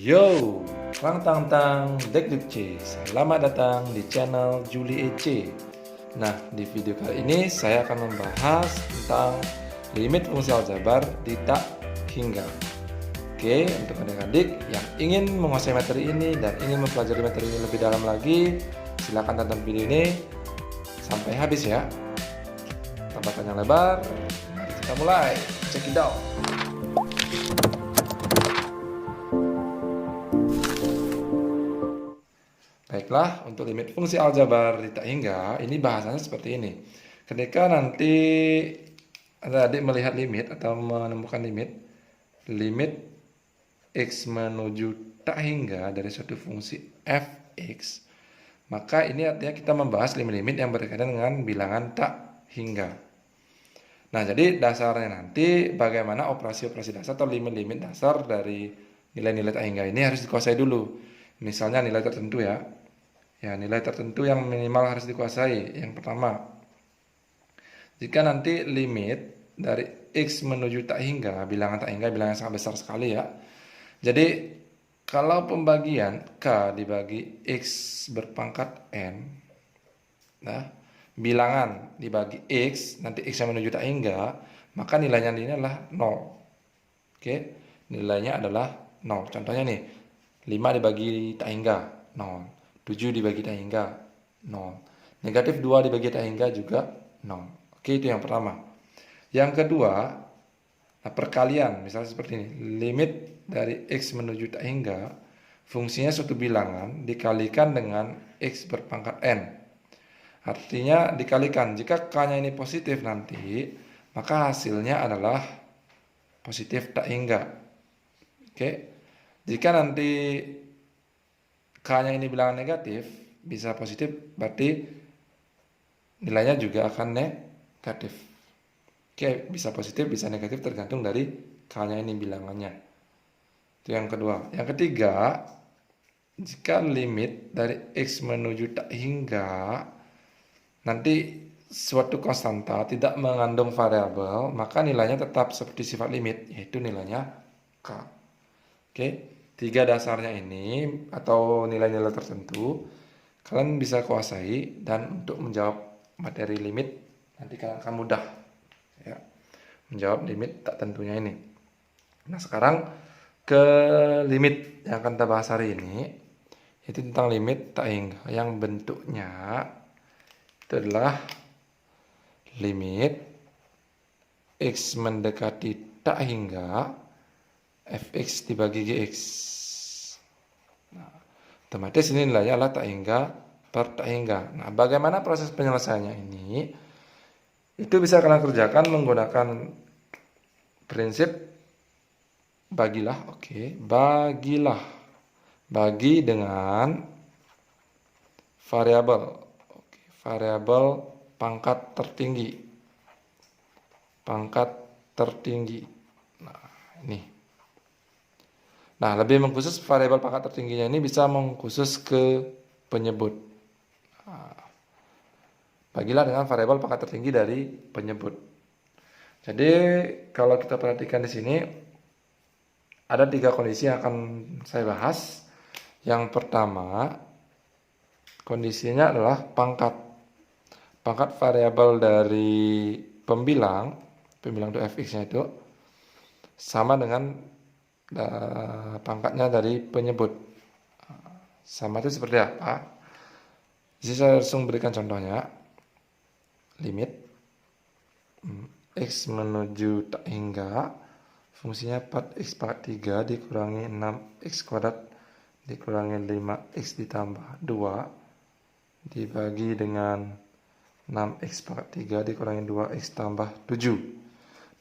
Yo, Rang Tang Tang Dek Duk C. Selamat datang di channel Juli EC. Nah, di video kali ini saya akan membahas tentang limit fungsi aljabar di tak hingga. Oke, untuk adik-adik yang ingin menguasai materi ini dan ingin mempelajari materi ini lebih dalam lagi, silakan tonton video ini sampai habis ya. Tanpa panjang lebar, mari kita mulai. Check it out. Baiklah, untuk limit fungsi aljabar di tak hingga, ini bahasanya seperti ini. Ketika nanti adik melihat limit atau menemukan limit x menuju tak hingga dari suatu fungsi fx, maka ini artinya kita membahas limit-limit yang berkaitan dengan bilangan tak hingga. Nah, jadi dasarnya nanti bagaimana operasi-operasi dasar atau limit-limit dasar dari nilai-nilai tak hingga ini harus dikuasai dulu. Misalnya nilai tertentu ya. Ya, nilai tertentu yang minimal harus dikuasai. Yang pertama, jika nanti limit dari x menuju tak hingga, bilangan tak hingga, bilangan yang sangat besar sekali ya. Jadi, kalau pembagian k dibagi x berpangkat n, nah, bilangan dibagi x, nanti x yang menuju tak hingga, maka nilainya ini adalah 0. Oke, nilainya adalah 0. Contohnya nih, 5 dibagi tak hingga, 0. 7 dibagi tak hingga 0. Negatif 2 dibagi tak hingga juga 0. Oke, itu yang pertama. Yang kedua, nah perkalian, misalnya seperti ini. Limit dari x menuju tak hingga, fungsinya suatu bilangan dikalikan dengan x berpangkat n. Artinya dikalikan, jika k-nya ini positif nanti, maka hasilnya adalah positif tak hingga. Oke, jika nanti k-nya ini bilangan negatif, bisa positif, berarti nilainya juga akan negatif. Oke, bisa positif, bisa negatif, tergantung dari k-nya ini bilangannya. Itu yang kedua. Yang ketiga, jika limit dari x menuju tak hingga, nanti suatu konstanta tidak mengandung variabel, maka nilainya tetap seperti sifat limit, yaitu nilainya k. Oke. Tiga dasarnya ini atau nilai-nilai tertentu kalian bisa kuasai, dan untuk menjawab materi limit nanti kalian akan mudah ya, menjawab limit tak tentunya ini. Nah, sekarang ke limit yang akan kita bahas hari ini, yaitu tentang limit tak hingga yang bentuknya itu adalah limit x mendekati tak hingga fx dibagi gx. Nah, otomatis ini nilainya adalah tak hingga per tak hingga. Nah, bagaimana proses penyelesaiannya ini? Itu bisa kalian kerjakan menggunakan prinsip bagilah. Oke, bagilah. Bagi dengan variabel. Oke, variabel pangkat tertinggi. Pangkat tertinggi. Nah, ini. Nah, lebih mengkhusus variabel pangkat tertingginya ini bisa mengkhusus ke penyebut. Nah, bagilah dengan variabel pangkat tertinggi dari penyebut. Jadi, kalau kita perhatikan di sini, ada 3 kondisi yang akan saya bahas. Yang pertama, kondisinya adalah pangkat. Pangkat variabel dari pembilang itu fx-nya itu, sama dengan pangkatnya dari penyebut. Sama itu seperti apa? Jadi saya langsung berikan contohnya. Limit x menuju tak hingga, fungsinya 4x pangkat 3 dikurangi 6x kuadrat dikurangi 5x ditambah 2 dibagi dengan 6x pangkat 3 dikurangi 2x tambah 7.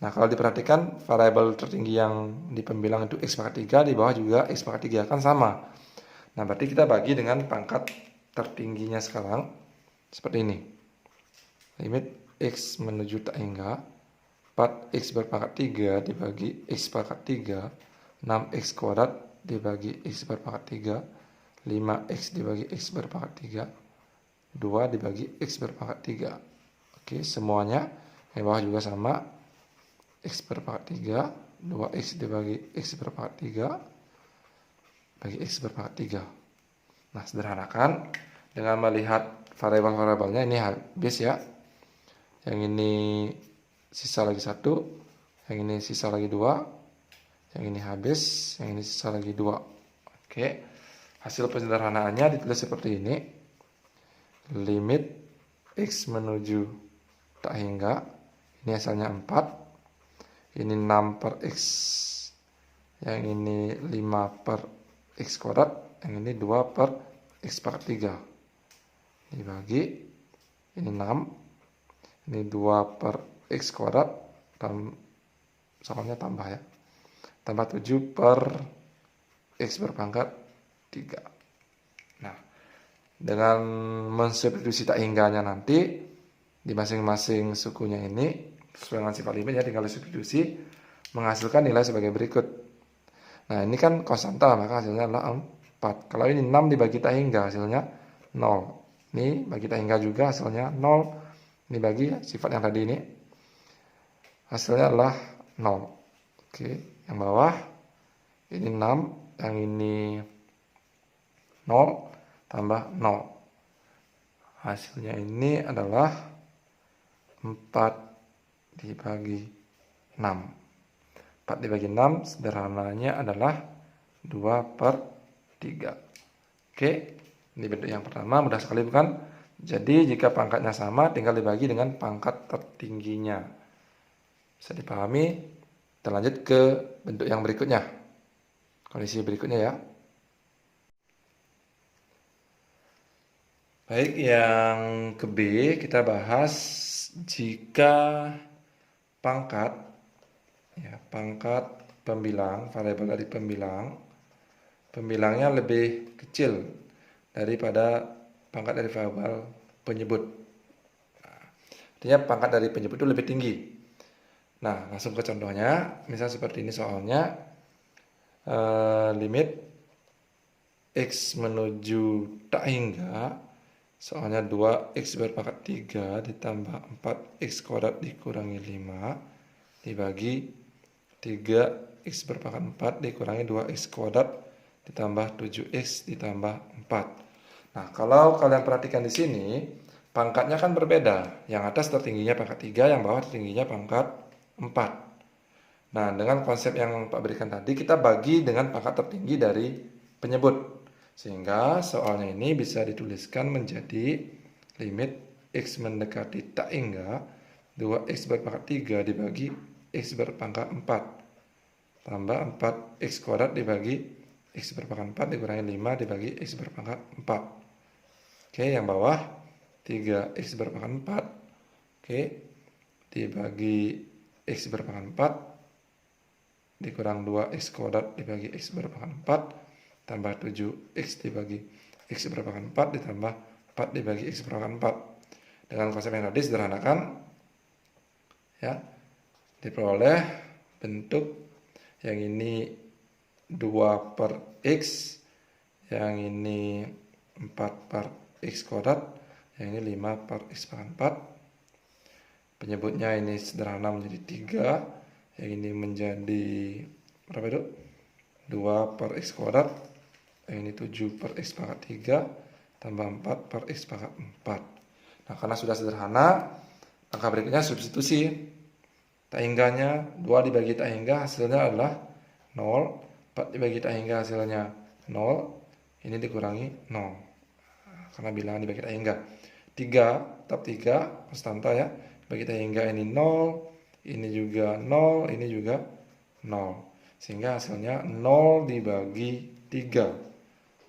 Nah, kalau diperhatikan variabel tertinggi yang di pembilang itu x pangkat 3, di bawah juga x pangkat 3 kan sama. Nah, berarti kita bagi dengan pangkat tertingginya sekarang seperti ini. Limit x menuju tak hingga, 4x berpangkat 3 dibagi x pangkat 3, 6x kuadrat dibagi x berpangkat 3, 5x dibagi x berpangkat 3, 2 dibagi x berpangkat 3. Oke, semuanya yang bawah juga sama. X berpangkat 3, 2x dibagi x berpangkat 3, bagi X berpangkat 3. Nah, sederhanakan dengan melihat variabel-variabelnya ini habis ya. Yang ini sisa lagi 1, yang ini sisa lagi 2, yang ini habis, yang ini sisa lagi 2. Oke, hasil penyederhanaannya ditulis seperti ini. Limit X menuju tak hingga, ini hasilnya 4, ini 6 per X, yang ini 5 per X kuadrat, yang ini 2 per X pangkat 3. Dibagi, ini 6, ini 2 per X kuadrat, dan soalnya tambah ya, tambah 7 per X berpangkat 3. Nah, dengan mensubstitusi tak hingganya nanti di masing-masing sukunya ini sesuai dengan sifat limit ya, tinggal substitusi menghasilkan nilai sebagai berikut. Nah, ini kan konstanta, maka hasilnya adalah 4. Kalau ini 6 dibagi tak hingga, hasilnya 0. Ini bagi tak hingga juga hasilnya 0. Ini bagi sifat yang tadi ini, hasilnya adalah 0. Oke, yang bawah ini 6, yang ini 0, tambah 0. Hasilnya ini adalah 4 dibagi 6. 4 dibagi 6 sederhananya adalah 2 per 3. Oke, ini bentuk yang pertama, mudah sekali bukan? Jadi jika pangkatnya sama tinggal dibagi dengan pangkat tertingginya. Bisa dipahami. Kita lanjut ke bentuk yang berikutnya. Kondisi berikutnya ya. Baik, yang ke B kita bahas jika pangkat pembilang, variabel dari pembilangnya lebih kecil daripada pangkat dari variabel penyebut. Artinya pangkat dari penyebut itu lebih tinggi. Nah, langsung ke contohnya. Misal seperti ini soalnya, limit X menuju tak hingga, soalnya 2X berpangkat 3 ditambah 4X kuadrat dikurangi 5 dibagi 3X berpangkat 4 dikurangi 2X kuadrat ditambah 7X ditambah 4. Nah, kalau kalian perhatikan di sini, pangkatnya kan berbeda. Yang atas tertingginya pangkat 3, yang bawah tertingginya pangkat 4. Nah, dengan konsep yang Pak berikan tadi, kita bagi dengan pangkat tertinggi dari penyebut. Sehingga soalnya ini bisa dituliskan menjadi limit X mendekati tak hingga 2X berpangkat 3 dibagi X berpangkat 4 tambah 4X kuadrat dibagi X berpangkat 4 dikurangi 5 dibagi X berpangkat 4. Oke, yang bawah 3X berpangkat 4. Oke, dibagi X berpangkat 4 dikurang 2X kuadrat dibagi X berpangkat 4 tambah 7X dibagi X berpangkat 4 ditambah 4 dibagi X berpangkat 4. Dengan konsep yang tadi sederhanakan ya, diperoleh bentuk yang ini 2 per X, yang ini 4 per X kuadrat, yang ini 5 per X pangkat 4. Penyebutnya ini sederhana menjadi 3, yang ini menjadi berapa itu? 2 per X kuadrat, yang ini 7 per X pangkat 3 tambah 4 per X pangkat 4. Nah, karena sudah sederhana, langkah berikutnya substitusi. Tak hingganya 2 dibagi tak hingga hasilnya adalah 0, 4 dibagi tak hingga hasilnya 0, ini dikurangi 0 karena bilangan dibagi tak hingga. 3 tetap 3 konstanta ya, bagi tak hingga ini 0, ini juga 0, ini juga 0, sehingga hasilnya 0 dibagi 3,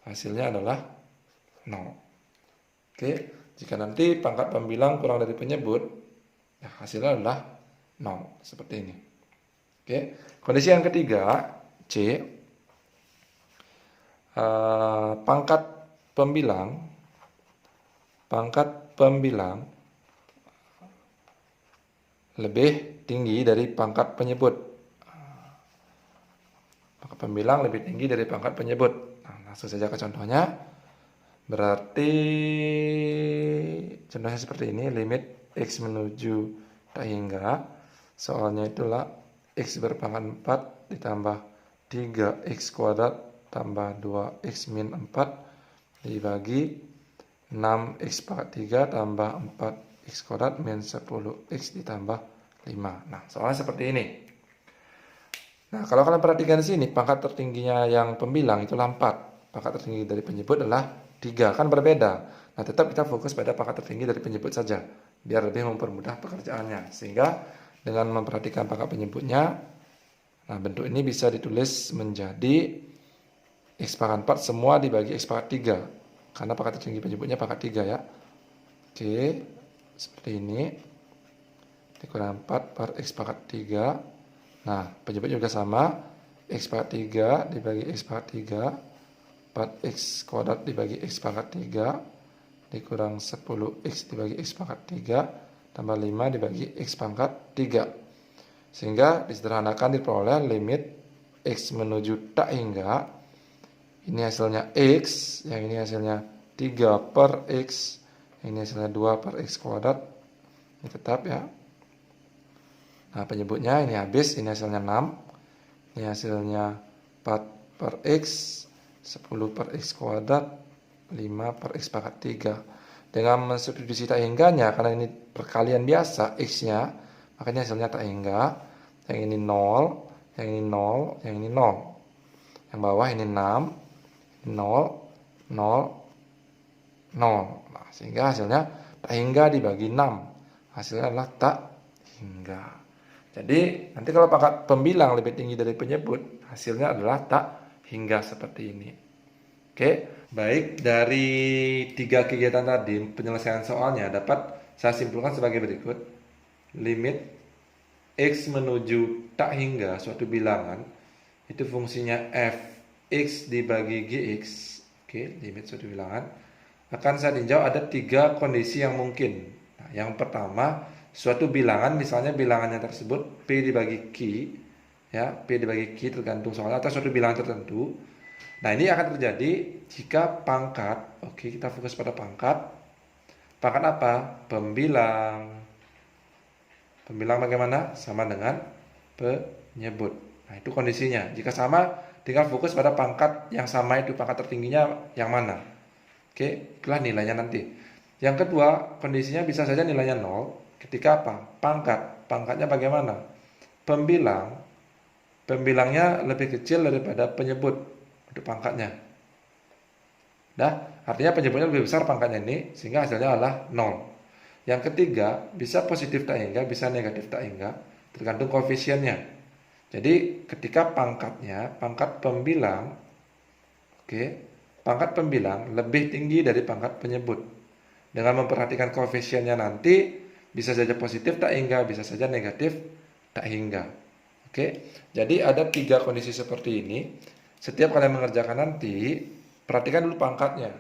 hasilnya adalah 0. Oke, jika nanti pangkat pembilang kurang dari penyebut, ya hasilnya adalah 0, seperti ini. Oke, kondisi yang ketiga, C, pangkat pembilang lebih tinggi dari pangkat penyebut. Pangkat pembilang lebih tinggi dari pangkat penyebut. Nah, langsung saja ke contohnya. Berarti contohnya seperti ini, limit X menuju tak hingga, soalnya itulah X berpangkat 4 ditambah 3X kuadrat tambah 2x min 4 dibagi 6x pangkat 3 tambah 4x kuadrat min 10x ditambah 5. Nah, soalnya seperti ini. Nah, kalau kalian perhatikan di sini, pangkat tertingginya yang pembilang itulah 4. Pangkat tertinggi dari penyebut adalah 3. Kan berbeda. Nah, tetap kita fokus pada pangkat tertinggi dari penyebut saja, biar lebih mempermudah pekerjaannya. Sehingga dengan memperhatikan pangkat penyebutnya, nah bentuk ini bisa ditulis menjadi x pangkat 4 semua dibagi x pangkat 3. Karena pangkat tertinggi penyebutnya pangkat 3 ya. Oke, seperti ini. Dikurang 4 per x pangkat 3. Nah, penyebutnya juga sama. X pangkat 3 dibagi x pangkat 3. 4x kuadrat dibagi x pangkat 3. Dikurang 10x dibagi x pangkat 3. Tambah 5 dibagi x pangkat 3. Sehingga disederhanakan diperoleh limit x menuju tak hingga. Ini hasilnya x. Yang ini hasilnya 3 per x. Ini hasilnya 2 per x kuadrat. Ini tetap ya. Nah, penyebutnya ini habis, ini hasilnya 6. Ini hasilnya 4 per x, 10 per x kuadrat, 5 per x pangkat 3. Dengan mensubstitusi tak hingganya, karena ini perkalian biasa x-nya, makanya hasilnya tak hingga. Yang ini 0, yang ini 0, yang ini 0. Yang bawah ini 6, 0, 0, 0. Nah, sehingga hasilnya tak hingga dibagi 6. Hasilnya adalah tak hingga. Jadi nanti kalau pangkat pembilang lebih tinggi dari penyebut, hasilnya adalah tak hingga seperti ini. Oke, baik, dari 3 kegiatan tadi penyelesaian soalnya dapat saya simpulkan sebagai berikut. Limit x menuju tak hingga suatu bilangan itu fungsinya f(x) dibagi gx. Oke, limit suatu bilangan akan saya tinjau ada 3 kondisi yang mungkin. Nah, yang pertama, suatu bilangan, misalnya bilangannya tersebut P dibagi Q, ya, P dibagi Q tergantung soalnya, atau suatu bilangan tertentu. Nah, ini akan terjadi jika pangkat, oke, kita fokus pada pangkat. Pangkat apa? Pembilang. Pembilang bagaimana? Sama dengan penyebut. Nah, itu kondisinya. Jika sama, tinggal fokus pada pangkat yang sama itu, pangkat tertingginya yang mana. Oke, itulah nilainya nanti. Yang kedua, kondisinya bisa saja nilainya 0. Ketika apa? Pangkatnya bagaimana? Pembilangnya lebih kecil daripada penyebut untuk pangkatnya. Nah, artinya penyebutnya lebih besar pangkatnya ini, sehingga hasilnya adalah 0. Yang ketiga, bisa positif tak hingga, bisa negatif tak hingga, tergantung koefisiennya. Jadi, ketika pangkat pembilang, oke, pangkat pembilang lebih tinggi dari pangkat penyebut. Dengan memperhatikan koefisiennya nanti, bisa saja positif tak hingga, bisa saja negatif tak hingga. Oke, jadi ada 3 kondisi seperti ini. Setiap kalian mengerjakan nanti, perhatikan dulu pangkatnya.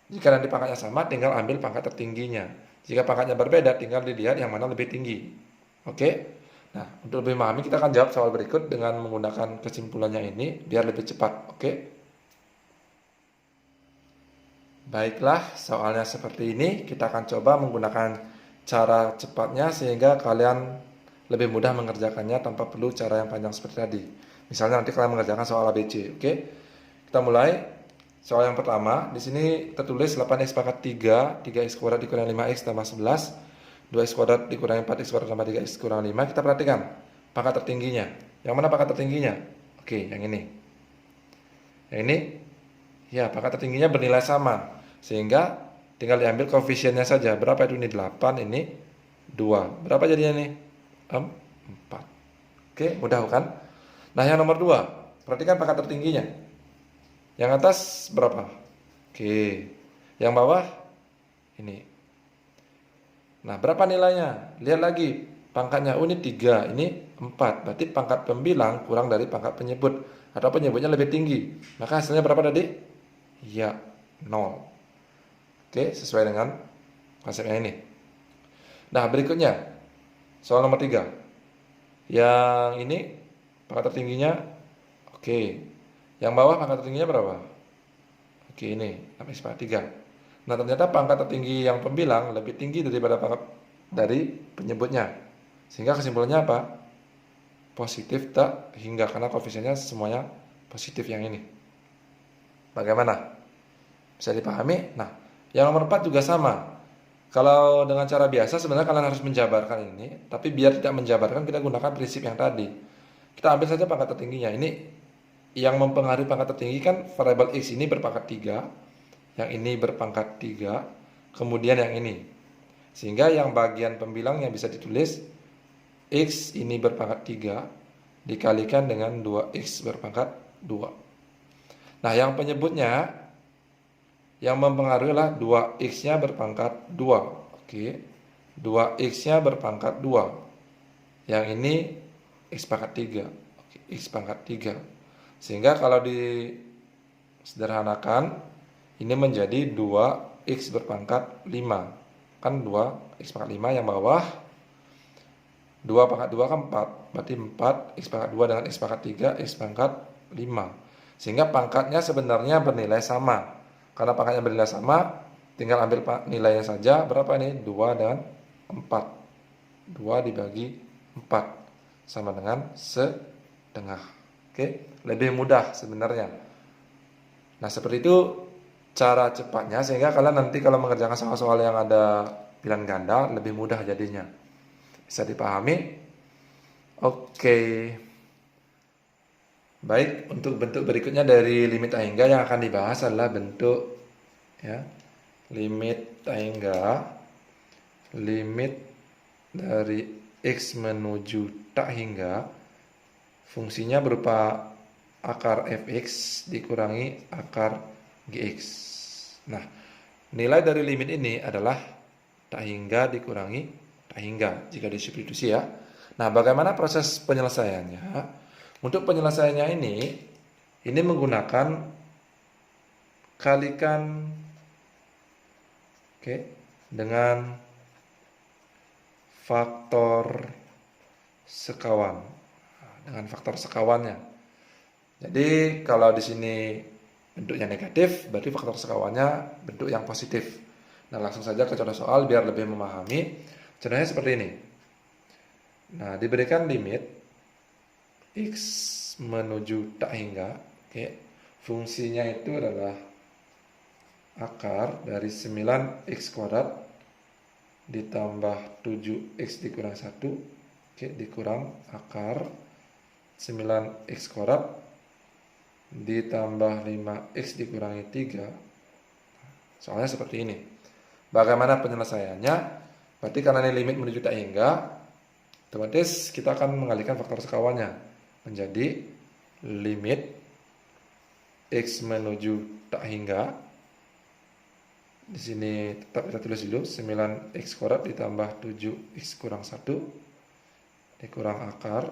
Jika nanti pangkatnya sama, tinggal ambil pangkat tertingginya. Jika pangkatnya berbeda, tinggal dilihat yang mana lebih tinggi. Oke, nah untuk lebih memahami kita akan jawab soal berikut dengan menggunakan kesimpulannya ini, biar lebih cepat. Oke, baiklah, soalnya seperti ini. Kita akan coba menggunakan cara cepatnya sehingga kalian lebih mudah mengerjakannya tanpa perlu cara yang panjang seperti tadi. Misalnya nanti kalian mengerjakan soal ABC, oke? Kita mulai. Soal yang pertama, di sini tertulis 8x pangkat 3, 3x kuadrat dikurangi 5x tambah 11, 2x kuadrat dikurangi 4x kuadrat tambah 3x kurang 5. Kita perhatikan pangkat tertingginya. Yang mana pangkat tertingginya? Oke, yang ini. Yang ini, ya pangkat tertingginya bernilai sama. Sehingga tinggal diambil koefisiennya saja. Berapa itu? Ini 8, ini 2. Berapa jadinya nih? 4. Oke, mudah kan? Nah, yang nomor 2. Perhatikan pangkat tertingginya. Yang atas berapa? Oke. Yang bawah ini. Nah, berapa nilainya? Lihat lagi. Pangkatnya, ini 3, ini 4. Berarti pangkat pembilang kurang dari pangkat penyebut. Atau penyebutnya lebih tinggi. Maka hasilnya berapa tadi? Ya, 0. Oke, sesuai dengan konsepnya ini. Nah, berikutnya soal nomor 3. Yang ini pangkat tertingginya, oke. Yang bawah pangkat tertingginya berapa? Oke, ini 6x pangkat 3. Nah, ternyata pangkat tertinggi yang pembilang lebih tinggi daripada pangkat dari penyebutnya. Sehingga kesimpulannya apa? Positif tak hingga, karena koefisiennya semuanya positif yang ini. Bagaimana? Bisa dipahami? Nah, yang nomor 4 juga sama. Kalau dengan cara biasa sebenarnya kalian harus menjabarkan ini, tapi biar tidak menjabarkan kita gunakan prinsip yang tadi. Kita ambil saja pangkat tertingginya. Ini yang mempengaruhi pangkat tertinggi kan variabel X ini berpangkat 3, yang ini berpangkat 3, kemudian yang ini. Sehingga yang bagian pembilang yang bisa ditulis X ini berpangkat 3 dikalikan dengan 2X berpangkat 2. Nah, yang penyebutnya yang mempengaruhi adalah 2X-nya berpangkat 2. Oke. 2X-nya berpangkat 2. Yang ini X pangkat 3. Oke, X pangkat 3. Sehingga kalau disederhanakan ini menjadi 2X berpangkat 5. Kan 2X pangkat 5 yang bawah 2 pangkat 2 kan 4. Berarti 4 X pangkat 2 dengan X pangkat 3 X pangkat 5. Sehingga pangkatnya sebenarnya bernilai sama. Karena pangkatnya bernilai sama, tinggal ambil nilainya saja. Berapa ini? 2 dan 4. 2 dibagi 4 sama dengan setengah. Oke, lebih mudah sebenarnya. Nah, seperti itu cara cepatnya, sehingga kalian nanti kalau mengerjakan soal-soal yang ada pilihan ganda lebih mudah jadinya. Bisa dipahami? Oke. Baik, untuk bentuk berikutnya dari limit tak hingga yang akan dibahas adalah bentuk ya, limit tak hingga, limit dari X menuju tak hingga, fungsinya berupa akar fx dikurangi akar gx. Nah, nilai dari limit ini adalah tak hingga dikurangi tak hingga jika disubstitusi ya. Nah, bagaimana proses penyelesaiannya? Untuk penyelesaiannya ini menggunakan kalikan dengan faktor sekawan. Dengan faktor sekawannya. Jadi kalau di sini bentuknya negatif, berarti faktor sekawannya bentuk yang positif. Nah, langsung saja ke contoh soal biar lebih memahami. Contohnya seperti ini. Nah, diberikan limit X menuju tak hingga, fungsinya itu adalah akar dari 9X kuadrat ditambah 7X dikurang 1, dikurang akar 9X kuadrat ditambah 5X dikurangi 3. Soalnya seperti ini. Bagaimana penyelesaiannya? Berarti karena ini limit menuju tak hingga, otomatis kita akan mengalihkan faktor sekawannya menjadi limit X menuju tak hingga. Di sini tetap kita tulis dulu 9X kuadrat ditambah 7X kurang 1 dikurang akar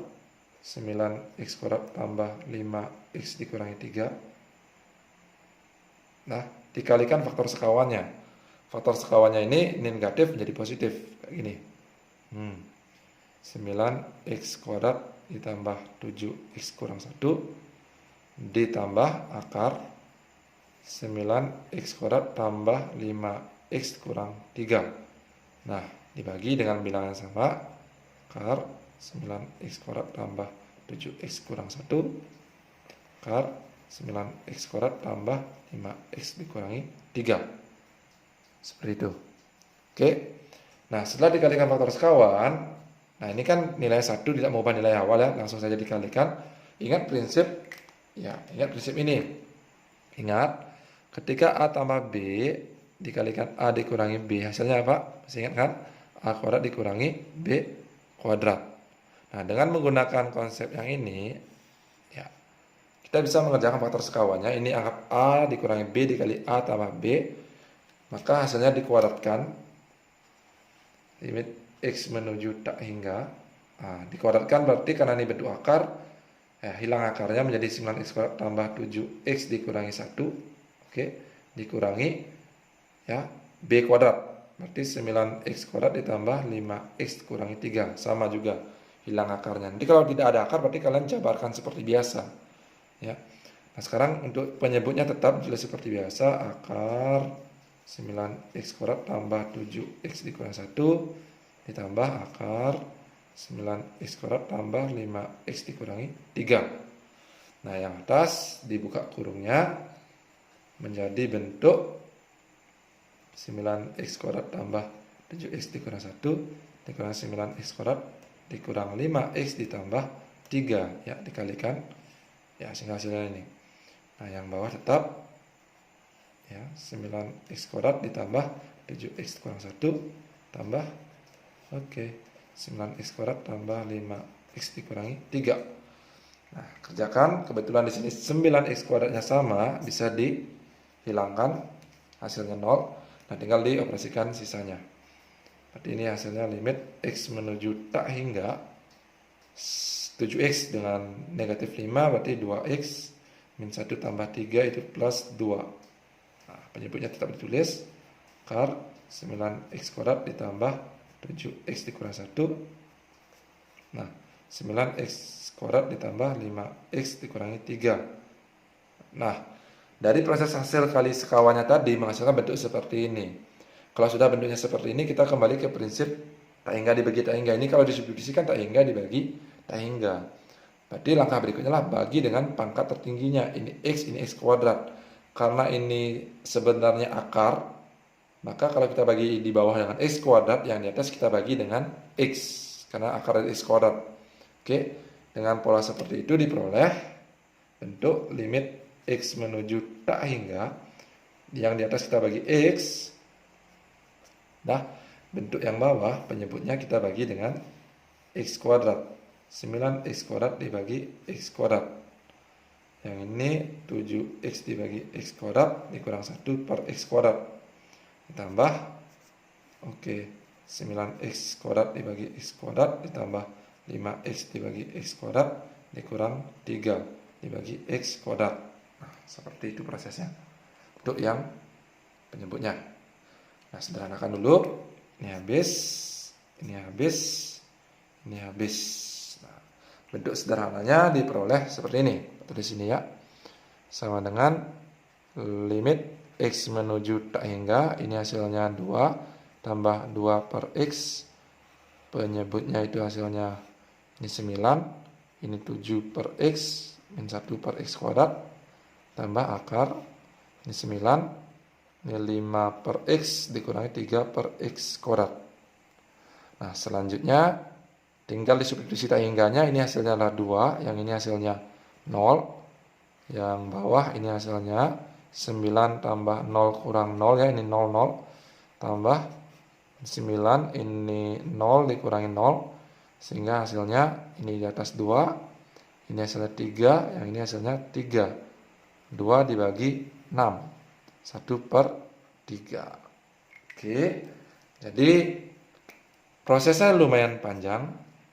9X kuadrat tambah 5X dikurangi 3. Nah, dikalikan faktor sekawannya. Faktor sekawannya ini negatif menjadi positif kayak gini. 9X kuadrat ditambah 7X kurang 1 ditambah akar 9X kuadrat tambah 5X kurang 3. Nah, dibagi dengan bilangan sama, akar 9X kuadrat tambah 7X kurang 1 akar 9X kuadrat tambah 5X dikurangi 3. Seperti itu. Oke. Nah, setelah dikalikan faktor sekawan, nah ini kan nilai 1 tidak mengubah nilai awal ya, langsung saja dikalikan. Ingat prinsip ini. Ingat, ketika A tambah B dikalikan A dikurangi B, hasilnya apa? Masih ingat kan? A kuadrat dikurangi B kuadrat. Nah, dengan menggunakan konsep yang ini, ya, kita bisa mengerjakan faktor sekawannya. Ini anggap A dikurangi B dikali A tambah B, maka hasilnya dikuadratkan. Limit X menuju tak hingga. Nah, dikuadratkan berarti karena ini bentuk akar, hilang akarnya menjadi 9X kuadrat tambah 7X dikurangi 1. Dikurangi ya B kuadrat. Berarti 9X kuadrat ditambah 5X dikurangi 3. Sama juga hilang akarnya. Nanti kalau tidak ada akar berarti kalian jabarkan seperti biasa. Ya. Nah, sekarang untuk penyebutnya tetap jelas seperti biasa, akar 9X kuadrat tambah 7X dikurangi 1 ditambah akar 9X kuadrat tambah 5X dikurangi 3. Nah, yang atas dibuka kurungnya. menjadi bentuk 9x kuadrat tambah 7x dikurang 1 dikurang 9x kuadrat dikurang 5x ditambah 3 ya, dikalikan ya, sehingga hasilnya ini. Nah, yang bawah tetap ya 9x kuadrat ditambah 7x kurang 1 tambah 9x kuadrat tambah 5x dikurangi 3. Nah, kerjakan. Kebetulan di sini 9x kuadratnya sama, bisa dihilangkan, hasilnya 0. Nah, tinggal dioperasikan sisanya. Berarti ini hasilnya limit x menuju tak hingga 7x dengan negatif 5, berarti 2x min 1 tambah 3 itu plus 2. Nah, penyebutnya tetap ditulis. Akar 9x kuadrat ditambah 7x dikurang 1. Nah, 9x kuadrat ditambah 5x dikurangi 3. Nah, dari proses hasil kali sekawannya tadi menghasilkan bentuk seperti ini. Kalau sudah bentuknya seperti ini, kita kembali ke prinsip tak hingga dibagi tak hingga. Ini kalau disubstitusikan tak hingga dibagi tak hingga. Berarti langkah berikutnya lah bagi dengan pangkat tertingginya. Ini x kuadrat. Karena ini sebenarnya akar, maka kalau kita bagi di bawah dengan x kuadrat, yang di atas kita bagi dengan x. Karena akar dari x kuadrat. Oke, dengan pola seperti itu diperoleh bentuk limit x menuju tak hingga, yang di atas kita bagi x. Nah, bentuk yang bawah penyebutnya kita bagi dengan x kuadrat. 9x kuadrat dibagi x kuadrat. Yang ini 7x dibagi x kuadrat dikurang 1 per x kuadrat. Ditambah 9x kuadrat dibagi x kuadrat ditambah 5x dibagi x kuadrat dikurang 3 dibagi x kuadrat. Nah, seperti itu prosesnya untuk yang penyebutnya. Nah, sederhanakan dulu. Ini habis, ini habis, ini habis. Nah, bentuk sederhananya diperoleh seperti ini. Tulis sini ya. Sama dengan limit x menuju tak hingga. Ini hasilnya 2 tambah 2 per x. Penyebutnya itu hasilnya ini 9. Ini 7 per x min 1 per x kuadrat. Tambah akar. Ini 9. Ini 5 per x dikurangi 3 per x kuadrat. Nah, selanjutnya tinggal disubstitusi tak hingganya. Ini hasilnya adalah 2. Yang ini hasilnya 0. Yang bawah ini hasilnya 9 tambah 0 kurang 0 ya. Ini 0, 0. Tambah 9. Ini 0 dikurangi 0. Sehingga hasilnya ini di atas 2. Ini hasilnya 3. Yang ini hasilnya 3. 2 dibagi 6. 1 per 3. Oke, jadi prosesnya lumayan panjang.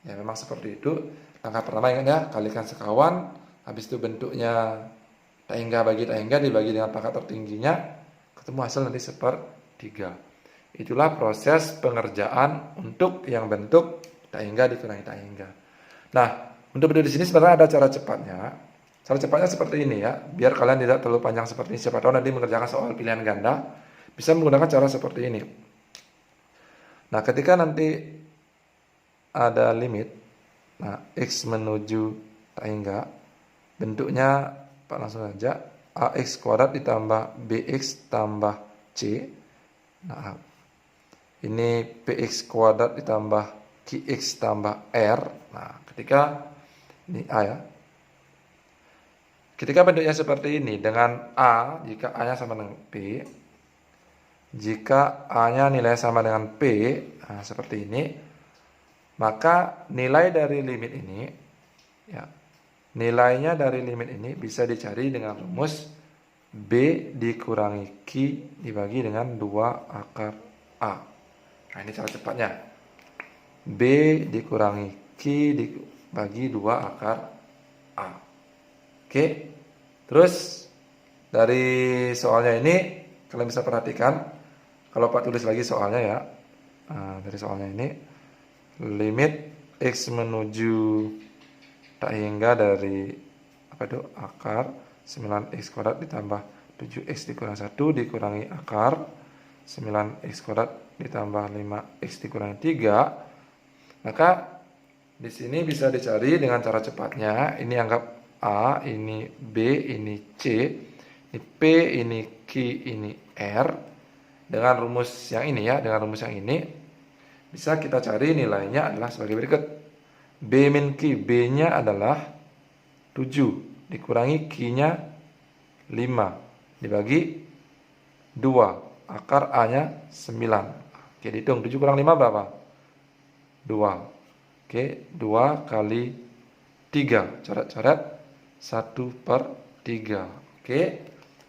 Ya, memang seperti itu. Langkah pertama ingat ya, kalikan sekawan. Habis itu bentuknya tak hingga bagi tak hingga dibagi dengan pangkat tertingginya. Ketemu hasil nanti 1/3. Itulah proses pengerjaan untuk yang bentuk tak hingga dikurangi tak hingga. Nah, untuk bentuk di sini sebenarnya ada cara cepatnya. Cara cepatnya seperti ini ya, biar kalian tidak terlalu panjang seperti ini. Siapa tahu nanti mengerjakan soal pilihan ganda, bisa menggunakan cara seperti ini. Nah, ketika nanti ada limit, nah x menuju tak hingga, bentuknya Pak langsung saja ax kuadrat ditambah bx tambah c. Nah, ini px kuadrat ditambah qx tambah r. Nah, ketika ini a ya. Ketika bentuknya seperti ini dengan A, jika A-nya sama dengan P, jika A-nya nilai sama dengan P, nah seperti ini, maka nilai dari limit ini, ya, nilainya dari limit ini bisa dicari dengan rumus B dikurangi Q dibagi dengan 2 akar A. Nah, ini cara cepatnya. B dikurangi Q dibagi 2 akar A. Oke, terus dari soalnya ini kalian bisa perhatikan, kalau Pak tulis lagi soalnya ya, dari soalnya ini limit x menuju tak hingga dari akar 9x kuadrat ditambah 7x dikurang 1 dikurangi akar 9x kuadrat ditambah 5x dikurangi 3. Maka di sini bisa dicari dengan cara cepatnya. Ini anggap A, ini B, ini C, ini P, ini Q, Q ini R, dengan rumus yang ini ya, dengan rumus yang ini, bisa kita cari nilainya adalah sebagai berikut. B min Q, B-nya adalah 7, dikurangi Q-nya 5, dibagi 2, akar A-nya 9. Oke, dihitung, 7 kurang 5 berapa? 2. Oke, 2 kali 3, coret-coret 1/3. Oke,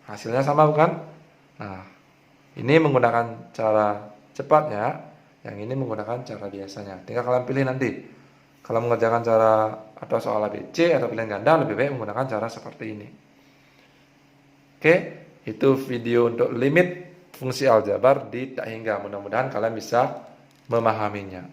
hasilnya sama bukan? Nah, ini menggunakan cara cepatnya, yang ini menggunakan cara biasanya. Tinggal kalian pilih nanti. Kalau mengerjakan cara atau soal ABC atau pilihan ganda, lebih baik menggunakan cara seperti ini. Oke, itu video untuk limit fungsi aljabar di tak hingga. Mudah-mudahan kalian bisa memahaminya.